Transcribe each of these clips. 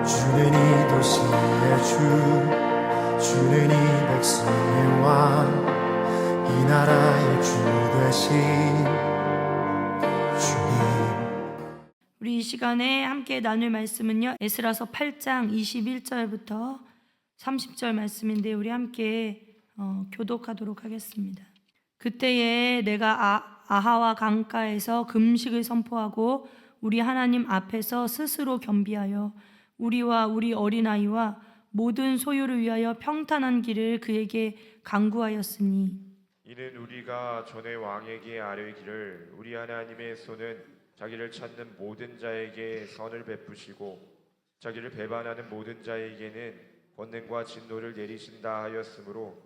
주는 이 도시의 주는 이 백성의 왕, 이 나라의 주 되신 주님. 우리 이 시간에 함께 나눌 말씀은요, 에스라서 8장 21절부터 30절 말씀인데 우리 함께 교독하도록 하겠습니다. 그때에 내가 아하와 강가에서 금식을 선포하고 우리 하나님 앞에서 스스로 겸비하여 우리와 우리 어린아이와 모든 소유를 위하여 평탄한 길을 그에게 강구하였으니, 이는 우리가 전에 왕에게 아뢰기를 우리 하나님의 손은 자기를 찾는 모든 자에게 선을 베푸시고 자기를 배반하는 모든 자에게는 권능과 진노를 내리신다 하였으므로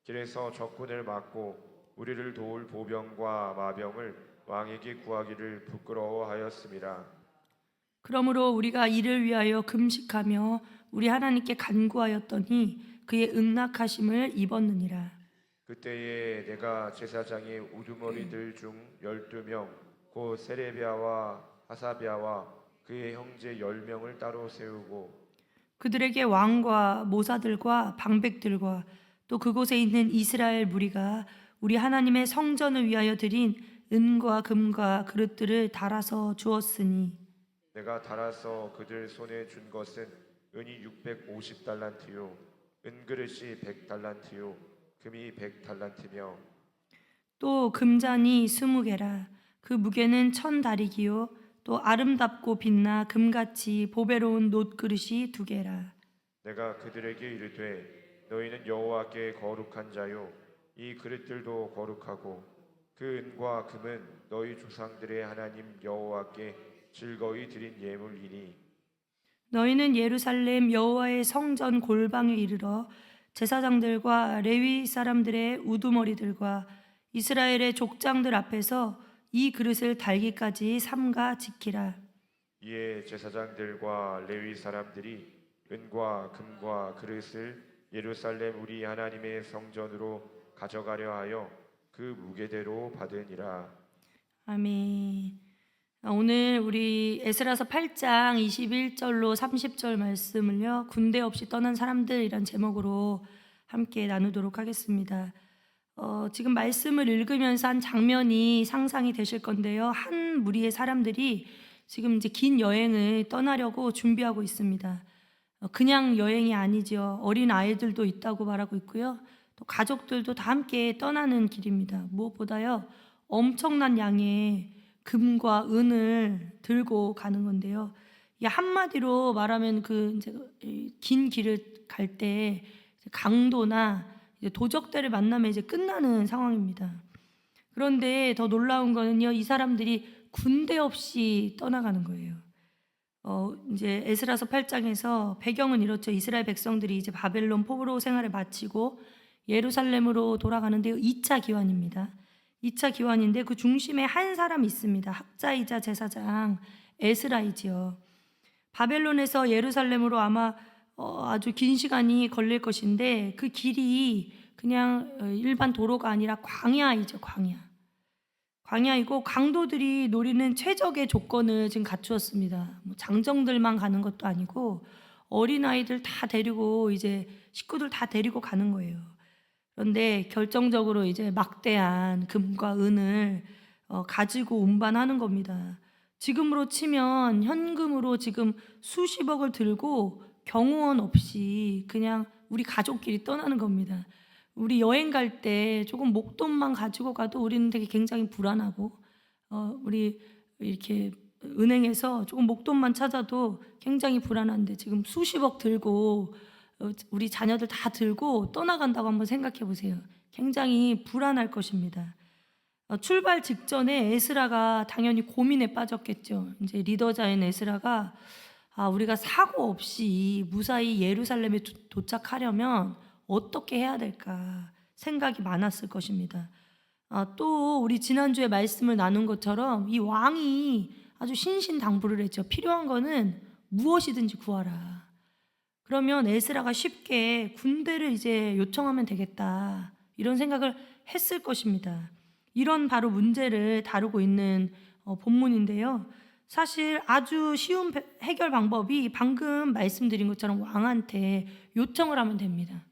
길에서 적군을 막고 우리를 도울 보병과 마병을 왕에게 구하기를 부끄러워하였음이라. 그러므로 우리가 이를 위하여 금식하며 우리 하나님께 간구하였더니 그의 응낙하심을 입었느니라. 그때에 내가 제사장의 우두머리들 중 12명 곧 세레비아와 하사비아와 그의 형제 10명을 따로 세우고 그들에게 왕과 모사들과 방백들과 또 그곳에 있는 이스라엘 무리가 우리 하나님의 성전을 위하여 드린 은과 금과 그릇들을 달아서 주었으니, 내가 달아서 그들 손에 준 것은 은이 650달란트요 은그릇이 100달란트요 금이 100달란트며 또 금잔이 20개라. 그 무게는 1000다리기요 또 아름답고 빛나 금같이 보배로운 놋그릇이 2개라. 내가 그들에게 이르되 너희는 여호와께 거룩한 자요 이 그릇들도 거룩하고 그 은과 금은 너희 조상들의 하나님 여호와께 즐거이 드린 예물이니 너희는 예루살렘 여호와의 성전 골방에 이르러 제사장들과 레위 사람들의 우두머리들과 이스라엘의 족장들 앞에서 이 그릇을 달기까지 삼가 지키라. 이에 제사장들과 레위 사람들이 은과 금과 그릇을 예루살렘 우리 하나님의 성전으로 가져가려 하여 그 무게대로 받으니라. 아멘. 오늘 우리 에스라서 8장 21절로 30절 말씀을요, 군대 없이 떠난 사람들이란 제목으로 함께 나누도록 하겠습니다. 지금 말씀을 읽으면서 한 장면이 상상이 되실 건데요, 한 무리의 사람들이 지금 이제 긴 여행을 떠나려고 준비하고 있습니다. 그냥 여행이 아니죠. 어린 아이들도 있다고 말하고 있고요, 또 가족들도 다 함께 떠나는 길입니다. 무엇보다요, 엄청난 양의 금과 은을 들고 가는 건데요. 이 한마디로 말하면 그 이제 긴 길을 갈 때 강도나 이제 도적들을 만나면 이제 끝나는 상황입니다. 그런데 더 놀라운 거는요, 이 사람들이 군대 없이 떠나가는 거예요. 이제 에스라서 8장에서 배경은 이렇죠. 이스라엘 백성들이 이제 바벨론 포로 생활을 마치고 예루살렘으로 돌아가는데요, 2차 기환입니다. 2차 기환인데 그 중심에 한 사람이 있습니다. 학자이자 제사장 에스라이지요. 바벨론에서 예루살렘으로 아마 아주 긴 시간이 걸릴 것인데 그 길이 그냥 일반 도로가 아니라 광야이죠. 광야이고 강도들이 노리는 최적의 조건을 지금 갖추었습니다. 뭐 장정들만 가는 것도 아니고 어린아이들 다 데리고 이제 식구들 다 데리고 가는 거예요. 그런데 결정적으로 이제 막대한 금과 은을 가지고 운반하는 겁니다. 지금으로 치면 현금으로 지금 수십억을 들고 경호원 없이 그냥 우리 가족끼리 떠나는 겁니다. 우리 여행 갈 때 조금 목돈만 가지고 가도 우리는 되게 굉장히 불안하고, 우리 이렇게 은행에서 조금 목돈만 찾아도 굉장히 불안한데 지금 수십억 들고 우리 자녀들 다 들고 떠나간다고 한번 생각해 보세요. 굉장히 불안할 것입니다. 출발 직전에 에스라가 당연히 고민에 빠졌겠죠. 이제 리더자인 에스라가 우리가 사고 없이 무사히 예루살렘에 도착하려면 어떻게 해야 될까 생각이 많았을 것입니다. 또 우리 지난주에 말씀을 나눈 것처럼 이 왕이 아주 신신당부를 했죠. 필요한 거는 무엇이든지 구하라. 그러면 에스라가 쉽게 군대를 이제 요청하면 되겠다, 이런 생각을 했을 것입니다. 이런 바로 문제를 다루고 있는 본문인데요. 사실 아주 쉬운 해결 방법이 방금 말씀드린 것처럼 왕한테 요청을 하면 됩니다.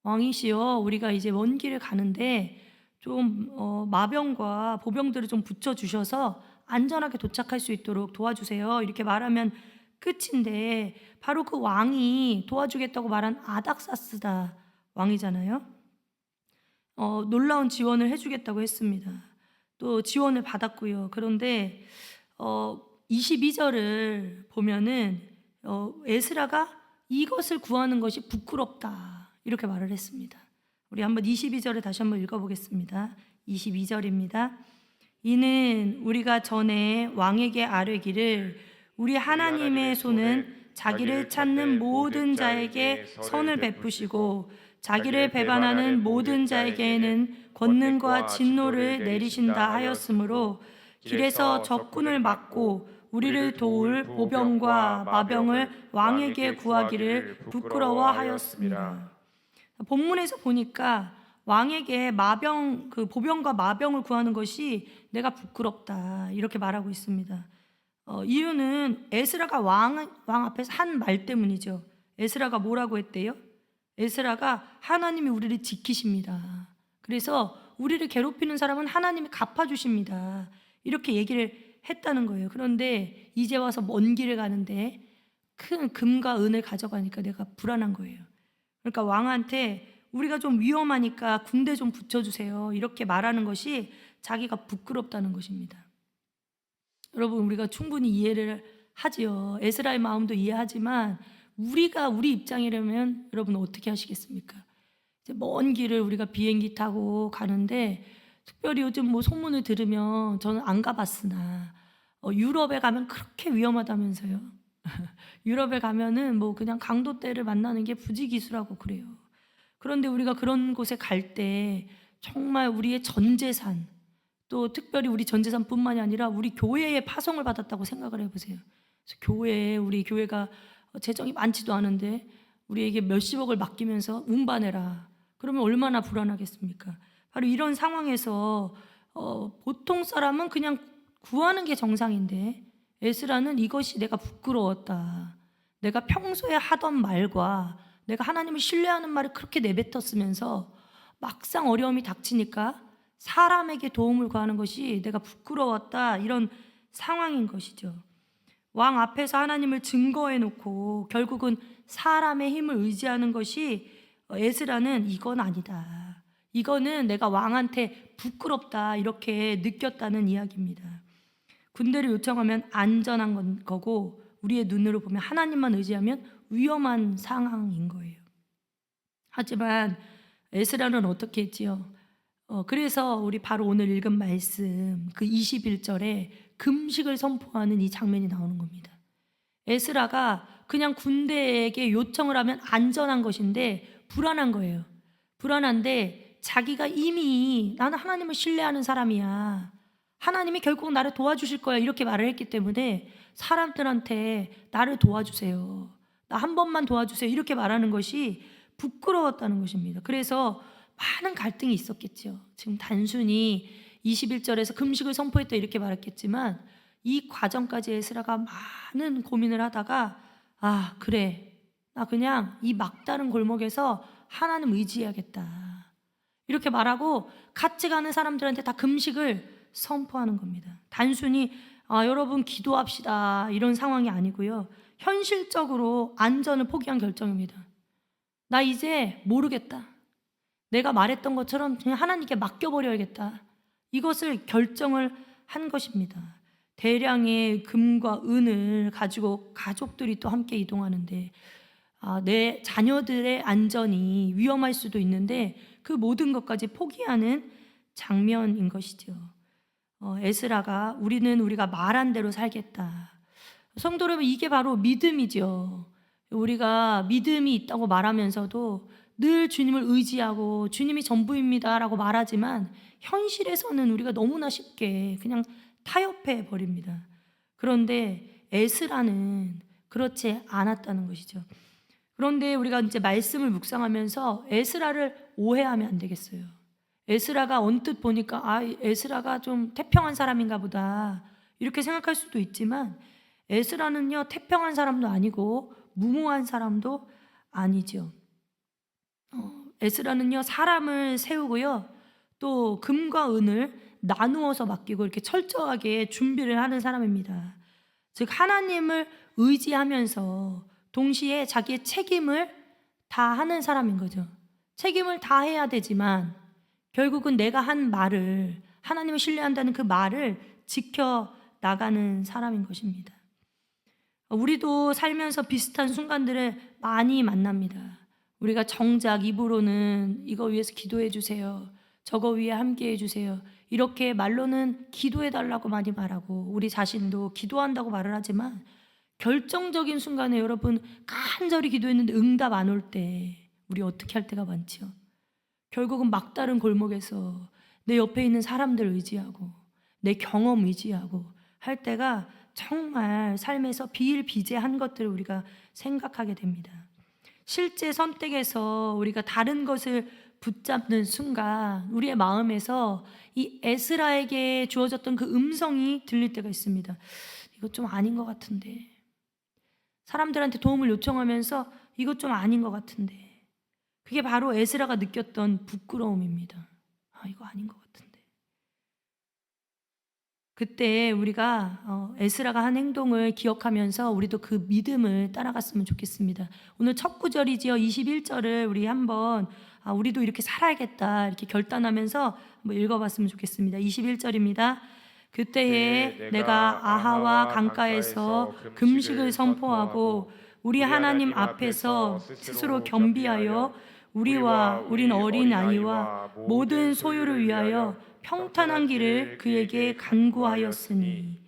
왕이시여, 우리가 이제 먼 길을 가는데 좀 마병과 보병들을 좀 붙여주셔서 안전하게 도착할 수 있도록 도와주세요. 이렇게 말하면 끝인데, 바로 그 왕이 도와주겠다고 말한 아닥사스다 왕이잖아요. 놀라운 지원을 해주겠다고 했습니다. 또 지원을 받았고요. 그런데 22절을 보면은 에스라가 이것을 구하는 것이 부끄럽다 이렇게 말을 했습니다. 우리 한번 22절을 다시 한번 읽어보겠습니다. 22절입니다. 이는 우리가 전에 왕에게 아뢰기를 우리 하나님의 손은 자기를 찾는 모든 자에게 선을 베푸시고 자기를 배반하는 모든 자에게는 권능과 진노를 내리신다 하였으므로 길에서 적군을 막고 우리를 도울 보병과 마병을 왕에게 구하기를 부끄러워하였습니다. 본문에서 보니까 왕에게 보병과 마병을 구하는 것이 내가 부끄럽다 이렇게 말하고 있습니다. 이유는 에스라가 왕 앞에서 한 말 때문이죠. 에스라가 뭐라고 했대요? 에스라가 하나님이 우리를 지키십니다. 그래서 우리를 괴롭히는 사람은 하나님이 갚아주십니다. 이렇게 얘기를 했다는 거예요. 그런데 이제 와서 먼 길을 가는데 큰 금과 은을 가져가니까 내가 불안한 거예요. 그러니까 왕한테 우리가 좀 위험하니까 군대 좀 붙여주세요 이렇게 말하는 것이 자기가 부끄럽다는 것입니다. 여러분, 우리가 충분히 이해를 하지요. 에스라의 마음도 이해하지만 우리 입장이라면 여러분 어떻게 하시겠습니까? 이제 먼 길을 우리가 비행기 타고 가는데, 특별히 요즘 뭐 소문을 들으면 저는 안 가봤으나 유럽에 가면 그렇게 위험하다면서요. 유럽에 가면은 뭐 그냥 강도떼를 만나는 게 부지기수라고 그래요. 그런데 우리가 그런 곳에 갈 때 정말 우리의 전 재산, 또 특별히 우리 전 재산뿐만이 아니라 우리 교회의 파송을 받았다고 생각을 해보세요. 그래서 우리 교회가 재정이 많지도 않은데 우리에게 몇십억을 맡기면서 운반해라. 그러면 얼마나 불안하겠습니까? 바로 이런 상황에서 보통 사람은 그냥 구하는 게 정상인데 에스라는 이것이 내가 부끄러웠다. 내가 평소에 하던 말과 내가 하나님을 신뢰하는 말을 그렇게 내뱉었으면서 막상 어려움이 닥치니까 사람에게 도움을 구하는 것이 내가 부끄러웠다, 이런 상황인 것이죠. 왕 앞에서 하나님을 증거해 놓고 결국은 사람의 힘을 의지하는 것이 에스라는 이건 아니다, 이거는 내가 왕한테 부끄럽다 이렇게 느꼈다는 이야기입니다. 군대를 요청하면 안전한 거고 우리의 눈으로 보면 하나님만 의지하면 위험한 상황인 거예요. 하지만 에스라는 어떻게 했지요? 그래서 우리 바로 오늘 읽은 말씀 그 21절에 금식을 선포하는 이 장면이 나오는 겁니다. 에스라가 그냥 군대에게 요청을 하면 안전한 것인데 불안한 거예요. 불안한데 자기가 이미 나는 하나님을 신뢰하는 사람이야, 하나님이 결국 나를 도와주실 거야 이렇게 말을 했기 때문에 사람들한테 나를 도와주세요, 나 한 번만 도와주세요 이렇게 말하는 것이 부끄러웠다는 것입니다. 그래서 많은 갈등이 있었겠죠. 지금 단순히 21절에서 금식을 선포했다 이렇게 말했겠지만 이 과정까지 에스라가 많은 고민을 하다가 그래, 나 그냥 이 막다른 골목에서 하나님 의지해야겠다 이렇게 말하고 같이 가는 사람들한테 다 금식을 선포하는 겁니다. 단순히 여러분 기도합시다 이런 상황이 아니고요. 현실적으로 안전을 포기한 결정입니다. 나 이제 모르겠다, 내가 말했던 것처럼 그냥 하나님께 맡겨버려야겠다, 이것을 결정을 한 것입니다. 대량의 금과 은을 가지고 가족들이 또 함께 이동하는데 내 자녀들의 안전이 위험할 수도 있는데 그 모든 것까지 포기하는 장면인 것이죠. 에스라가 우리가 말한 대로 살겠다. 성도 여러분, 이게 바로 믿음이죠. 우리가 믿음이 있다고 말하면서도 늘 주님을 의지하고 주님이 전부입니다 라고 말하지만 현실에서는 우리가 너무나 쉽게 그냥 타협해 버립니다. 그런데 에스라는 그렇지 않았다는 것이죠. 그런데 우리가 이제 말씀을 묵상하면서 에스라를 오해하면 안 되겠어요. 에스라가 언뜻 보니까 에스라가 좀 태평한 사람인가 보다 이렇게 생각할 수도 있지만 에스라는요, 태평한 사람도 아니고 무모한 사람도 아니죠. 에스라는요, 사람을 세우고요, 또 금과 은을 나누어서 맡기고 이렇게 철저하게 준비를 하는 사람입니다. 즉 하나님을 의지하면서 동시에 자기의 책임을 다 하는 사람인 거죠. 책임을 다 해야 되지만 결국은 내가 한 말을, 하나님을 신뢰한다는 그 말을 지켜 나가는 사람인 것입니다. 우리도 살면서 비슷한 순간들을 많이 만납니다. 우리가 정작 입으로는 이거 위해서 기도해 주세요, 저거 위해 함께 해주세요, 이렇게 말로는 기도해 달라고 많이 말하고 우리 자신도 기도한다고 말을 하지만 결정적인 순간에 여러분 간절히 기도했는데 응답 안 올 때 우리 어떻게 할 때가 많죠. 결국은 막다른 골목에서 내 옆에 있는 사람들 의지하고 내 경험 의지하고 할 때가 정말 삶에서 비일비재한 것들을 우리가 생각하게 됩니다. 실제 선택에서 우리가 다른 것을 붙잡는 순간 우리의 마음에서 이 에스라에게 주어졌던 그 음성이 들릴 때가 있습니다. 이거 좀 아닌 것 같은데. 사람들한테 도움을 요청하면서 이거 좀 아닌 것 같은데. 그게 바로 에스라가 느꼈던 부끄러움입니다. 이거 아닌 것 같은데. 그때 우리가 에스라가 한 행동을 기억하면서 우리도 그 믿음을 따라갔으면 좋겠습니다. 오늘 첫 구절이지요. 21절을 우리 한번 우리도 이렇게 살아야겠다 이렇게 결단하면서 한번 읽어봤으면 좋겠습니다. 21절입니다. 그때에 내가 아하와 강가에서 금식을 선포하고 우리 하나님 앞에서 스스로 겸비하여 우리와 우린 어린 아이와 모든 소유를 위하여 평탄한 길을 그에게 간구하였으니.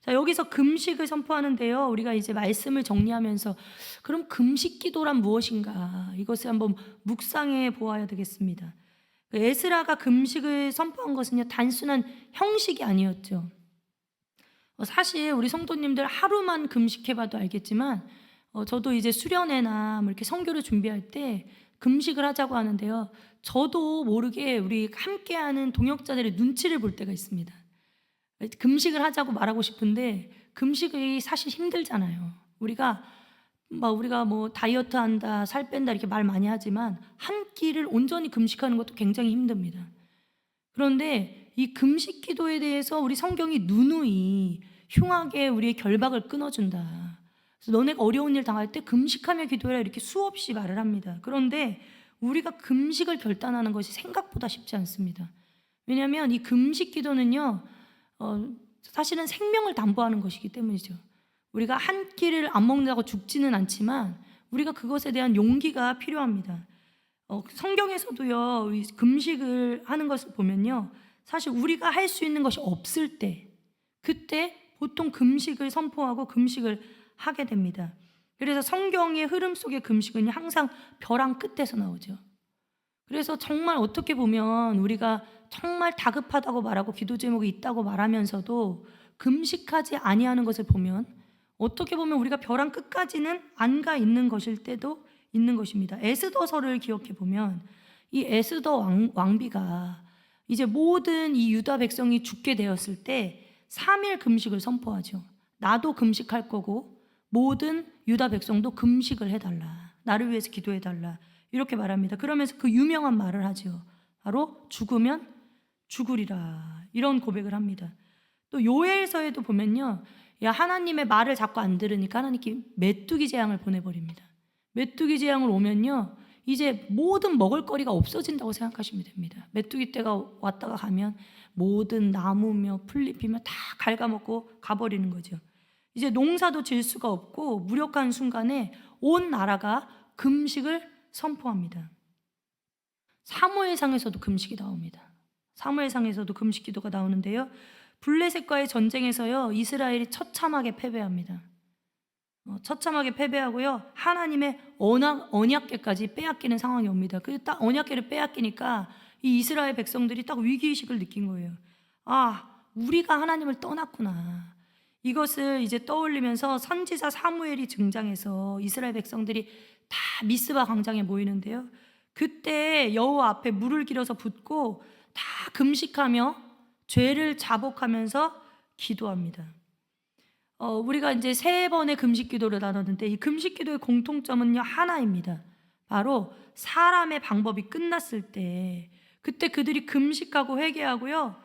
자, 여기서 금식을 선포하는데요, 우리가 이제 말씀을 정리하면서 그럼 금식 기도란 무엇인가, 이것을 한번 묵상해 보아야 되겠습니다. 에스라가 금식을 선포한 것은요, 단순한 형식이 아니었죠. 사실 우리 성도님들 하루만 금식해봐도 알겠지만 저도 이제 수련회나 뭐 이렇게 선교를 준비할 때 금식을 하자고 하는데요, 저도 모르게 우리 함께하는 동역자들의 눈치를 볼 때가 있습니다. 금식을 하자고 말하고 싶은데 금식이 사실 힘들잖아요. 우리가 뭐 다이어트 한다, 살 뺀다 이렇게 말 많이 하지만 한 끼를 온전히 금식하는 것도 굉장히 힘듭니다. 그런데 이 금식 기도에 대해서 우리 성경이 누누이 흉하게 우리의 결박을 끊어준다. 그래서 너네가 어려운 일 당할 때 금식하며 기도해라 이렇게 수없이 말을 합니다. 그런데 우리가 금식을 결단하는 것이 생각보다 쉽지 않습니다. 왜냐하면 이 금식 기도는요, 사실은 생명을 담보하는 것이기 때문이죠. 우리가 한 끼를 안 먹는다고 죽지는 않지만 우리가 그것에 대한 용기가 필요합니다. 성경에서도요, 이 금식을 하는 것을 보면요, 사실 우리가 할 수 있는 것이 없을 때, 그때 보통 금식을 선포하고 금식을 하게 됩니다. 그래서 성경의 흐름 속의 금식은 항상 벼랑 끝에서 나오죠. 그래서 정말 어떻게 보면 우리가 정말 다급하다고 말하고 기도 제목이 있다고 말하면서도 금식하지 아니하는 것을 보면 어떻게 보면 우리가 벼랑 끝까지는 안 가 있는 것일 때도 있는 것입니다. 에스더서를 기억해 보면 이 에스더 왕비가 이제 모든 이 유다 백성이 죽게 되었을 때 3일 금식을 선포하죠. 나도 금식할 거고 모든 유다 백성도 금식을 해달라, 나를 위해서 기도해달라 이렇게 말합니다. 그러면서 그 유명한 말을 하죠. 바로 죽으면 죽으리라, 이런 고백을 합니다. 또 요엘서에도 보면요, 하나님의 말을 자꾸 안 들으니까 하나님께 메뚜기 재앙을 보내버립니다. 메뚜기 재앙을 오면요, 이제 모든 먹을거리가 없어진다고 생각하시면 됩니다. 메뚜기 떼가 왔다가 가면 모든 나무며 풀잎이며 다 갉아먹고 가버리는 거죠. 이제 농사도 질 수가 없고 무력한 순간에 온 나라가 금식을 선포합니다. 사무엘상에서도 금식이 나옵니다. 사무엘상에서도 금식 기도가 나오는데요, 블레셋과의 전쟁에서요, 이스라엘이 처참하게 패배합니다. 처참하게 패배하고요, 하나님의 언약궤까지 빼앗기는 상황이 옵니다. 그 딱 언약궤를 빼앗기니까 이 이스라엘 백성들이 딱 위기의식을 느낀 거예요. 우리가 하나님을 떠났구나. 이것을 이제 떠올리면서 선지자 사무엘이 등장해서 이스라엘 백성들이 다 미스바 광장에 모이는데요, 그때 여호와 앞에 물을 길어서 붓고 다 금식하며 죄를 자복하면서 기도합니다. 우리가 이제 3번의 금식 기도를 나눴는데 이 금식 기도의 공통점은요 하나입니다. 바로 사람의 방법이 끝났을 때 그때 그들이 금식하고 회개하고요.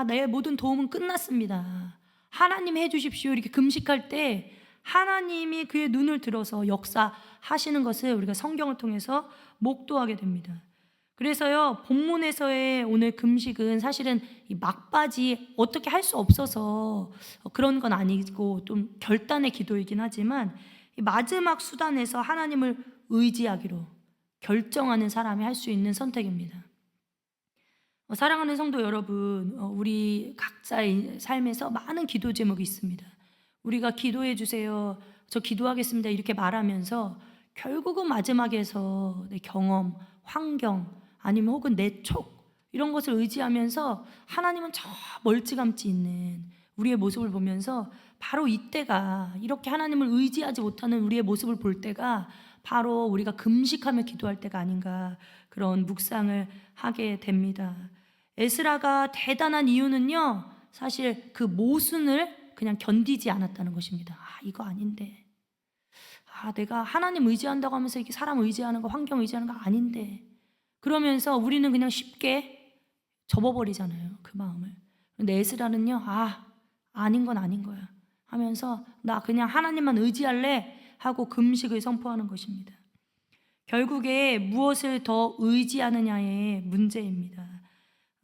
내 모든 도움은 끝났습니다. 하나님 해주십시오. 이렇게 금식할 때 하나님이 그의 눈을 들어서 역사하시는 것을 우리가 성경을 통해서 목도하게 됩니다. 그래서요 본문에서의 오늘 금식은 사실은 이 막바지 어떻게 할 수 없어서 그런 건 아니고 좀 결단의 기도이긴 하지만 이 마지막 수단에서 하나님을 의지하기로 결정하는 사람이 할 수 있는 선택입니다. 사랑하는 성도 여러분, 우리 각자의 삶에서 많은 기도 제목이 있습니다. 우리가 기도해 주세요, 저 기도하겠습니다 이렇게 말하면서 결국은 마지막에서 내 경험, 환경 아니면 혹은 내 촉 이런 것을 의지하면서 하나님은 저 멀찌감치 있는 우리의 모습을 보면서 바로 이때가 이렇게 하나님을 의지하지 못하는 우리의 모습을 볼 때가 바로 우리가 금식하며 기도할 때가 아닌가 그런 묵상을 하게 됩니다. 에스라가 대단한 이유는요 사실 그 모순을 그냥 견디지 않았다는 것입니다. 이거 아닌데 내가 하나님 의지한다고 하면서 이렇게 사람 의지하는 거 환경 의지하는 거 아닌데 그러면서 우리는 그냥 쉽게 접어버리잖아요 그 마음을. 근데 에스라는요 아닌 건 아닌 거야 하면서 나 그냥 하나님만 의지할래 하고 금식을 선포하는 것입니다. 결국에 무엇을 더 의지하느냐의 문제입니다.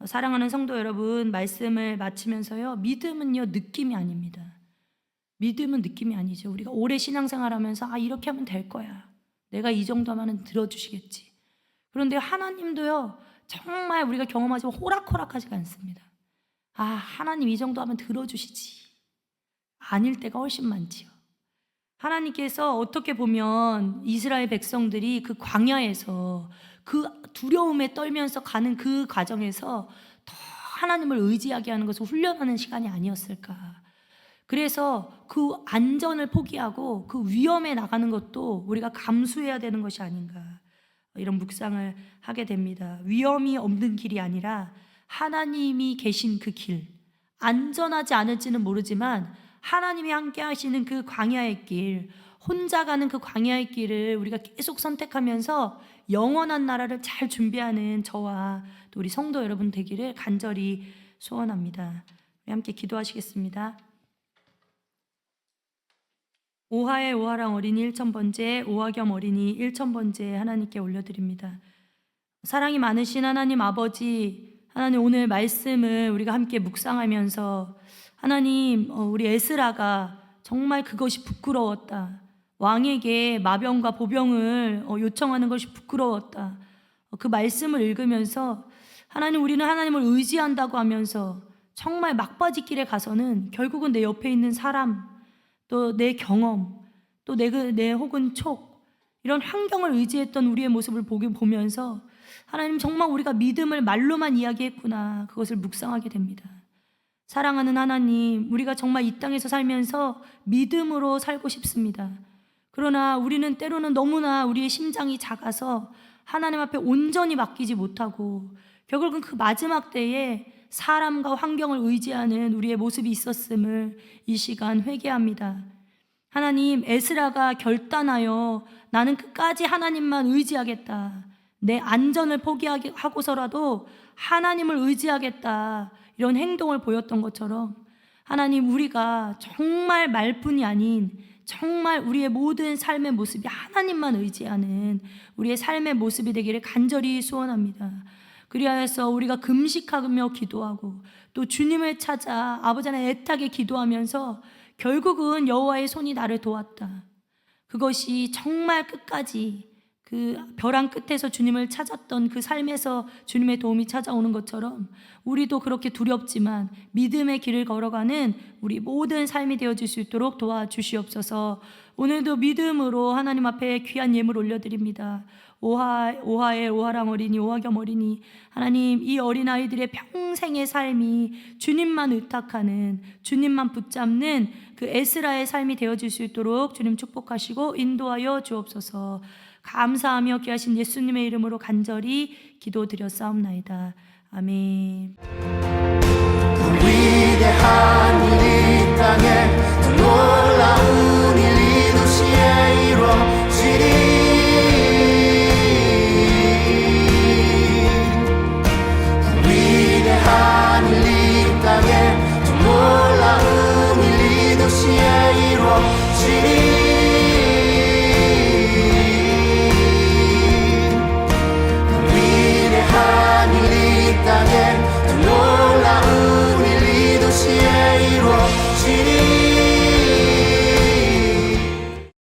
사랑하는 성도 여러분, 말씀을 마치면서요 믿음은요 느낌이 아닙니다. 믿음은 느낌이 아니죠. 우리가 오래 신앙생활하면서 이렇게 하면 될 거야, 내가 이 정도 하면 들어주시겠지. 그런데 하나님도요 정말 우리가 경험하지만 호락호락하지가 않습니다. 하나님 이 정도 하면 들어주시지 아닐 때가 훨씬 많지요. 하나님께서 어떻게 보면 이스라엘 백성들이 그 광야에서 그 두려움에 떨면서 가는 그 과정에서 더 하나님을 의지하게 하는 것을 훈련하는 시간이 아니었을까. 그래서 그 안전을 포기하고 그 위험에 나가는 것도 우리가 감수해야 되는 것이 아닌가 이런 묵상을 하게 됩니다. 위험이 없는 길이 아니라 하나님이 계신 그 길, 안전하지 않을지는 모르지만 하나님이 함께 하시는 그 광야의 길, 혼자 가는 그 광야의 길을 우리가 계속 선택하면서 영원한 나라를 잘 준비하는 저와 또 우리 성도 여러분 되기를 간절히 소원합니다. 우리 함께 기도하시겠습니다. 오하의 오하랑 어린이 1,000번째, 오하겸 어린이 1,000번째 하나님께 올려드립니다. 사랑이 많으신 하나님 아버지, 하나님 오늘 말씀을 우리가 함께 묵상하면서 하나님 우리 에스라가 정말 그것이 부끄러웠다, 왕에게 마병과 보병을 요청하는 것이 부끄러웠다, 그 말씀을 읽으면서 하나님 우리는 하나님을 의지한다고 하면서 정말 막바지 길에 가서는 결국은 내 옆에 있는 사람, 또 내 경험, 또 내 혹은 촉 이런 환경을 의지했던 우리의 모습을 보면서 하나님 정말 우리가 믿음을 말로만 이야기했구나 그것을 묵상하게 됩니다. 사랑하는 하나님, 우리가 정말 이 땅에서 살면서 믿음으로 살고 싶습니다. 그러나 우리는 때로는 너무나 우리의 심장이 작아서 하나님 앞에 온전히 맡기지 못하고 결국은 그 마지막 때에 사람과 환경을 의지하는 우리의 모습이 있었음을 이 시간 회개합니다. 하나님, 에스라가 결단하여 나는 끝까지 하나님만 의지하겠다, 내 안전을 포기하고서라도 하나님을 의지하겠다 이런 행동을 보였던 것처럼 하나님 우리가 정말 말뿐이 아닌 정말 우리의 모든 삶의 모습이 하나님만 의지하는 우리의 삶의 모습이 되기를 간절히 소원합니다. 그리하여서 우리가 금식하며 기도하고 또 주님을 찾아 아버지 하나님 애타게 기도하면서 결국은 여호와의 손이 나를 도왔다, 그것이 정말 끝까지 그 벼랑 끝에서 주님을 찾았던 그 삶에서 주님의 도움이 찾아오는 것처럼 우리도 그렇게 두렵지만 믿음의 길을 걸어가는 우리 모든 삶이 되어질 수 있도록 도와주시옵소서. 오늘도 믿음으로 하나님 앞에 귀한 예물 올려드립니다. 오하의 오하랑 어린이, 오하겸 어린이, 하나님 이 어린아이들의 평생의 삶이 주님만 의탁하는, 주님만 붙잡는 그 에스라의 삶이 되어질 수 있도록 주님 축복하시고 인도하여 주옵소서. 감사하며 귀하신 예수님의 이름으로 간절히 기도드렸사옵나이다. 아멘. 위대한 일 이 땅에 더 놀라운 일